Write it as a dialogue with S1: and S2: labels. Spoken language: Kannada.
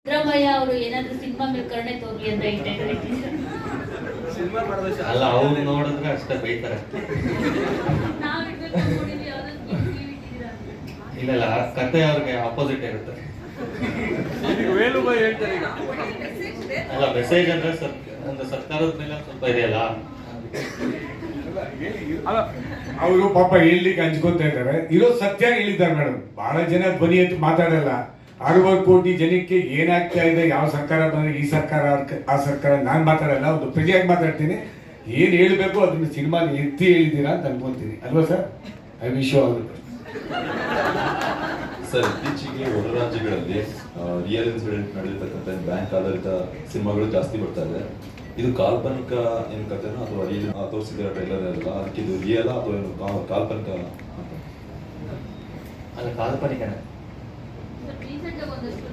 S1: ಸಿದ್ದರಾಮಯ್ಯ ಅವರು ಏನಾದ್ರೂ ಸಿನಿಮಾ ಮೇಲೆ ಕರುಣೆ ತೋರ್ಲಿ ಅಂತ ಈ ಟೈಮ್
S2: ಅಲ್ಲ, ಅವ್ರು ನೋಡಿದ್ರೆ ಅಷ್ಟೇ ಬೈತಾರೆ. ಇಲ್ಲ ಆ ಕತೆ ಅವ್ರಿಗೆ ಆಪೋಸಿಟ್ ಇರುತ್ತೆ. ಅಲ್ಲ, ಮೆಸೇಜ್ ಅಂದ್ರೆ ಸರ್ಕಾರದ ಮೇಲೆ ಸ್ವಲ್ಪ ಇದೆಯಲ್ಲ.
S3: ಅವರು ಪಾಪ ಹೇಳಲಿಕ್ಕೆ ಹಂಚ್ಕೊತಾ ಇದ್ದಾರೆ. ಇರೋ ಸತ್ಯ ಹೇಳಿದ್ದಾರೆ ಮೇಡಮ್. ಬಹಳ ಜನ ಧ್ವನಿ ಎತ್ತು ಮಾತಾಡಲ್ಲ. 60 ಕೋಟಿ ಜನಕ್ಕೆ ಏನಾಗ್ತಾ ಇದೆ, ಯಾವ ಸರ್ಕಾರ ಬಂದ್ರೆ ಈ ಸರ್ಕಾರ ಆ ಸರ್ಕಾರ, ನಾನು ಮಾತಾಡಲ್ಲ, ಒಂದು ಪ್ರಜೆಯಾಗಿ ಮಾತಾಡ್ತೀನಿ. ಏನ್ ಹೇಳ್ಬೇಕು ಅದನ್ನ ಸಿನಿಮಾ ಎತ್ತಿ ಹೇಳಿದ್ದೀರಾ ಅಂತ ಅನ್ಕೊಂತೀನಿ ಅಲ್ವಾ sir? I wish you all.
S4: Sir, ಇತ್ತೀಚೆಗೆ ಹೊರ ರಾಜ್ಯಗಳಲ್ಲಿ ರಿಯಲ್ ಇನ್ಸಿಡೆಂಟ್ ನಡೆದಿರ್ತಕ್ಕಂಥ ಬ್ಯಾಂಕ್ ಆಧಾರಿತ ಸಿನಿಮಾಗಳು ಜಾಸ್ತಿ ಬರ್ತಾ ಇದೆ. ಇದು ಕಾಲ್ಪನಿಕ ಏನ್ ಕಥೆನೋ ಅಥವಾ ರಿಯಲ್ ತೋರಿಸಿದ ಟ್ರೈಲರ್ ಅಲ್ಲ, ಅದಕ್ಕೆ ಇದು ರಿಯಲ್ ಅಥವಾ ಏನು ಕಾಲ್ಪನಿಕ?
S2: ಅಲ್ಲ, ಕಾಲ್ಪನಿಕನೇ.
S1: ರೀಸೆಂಟ್ ಆಗಿ ಒಂದಷ್ಟು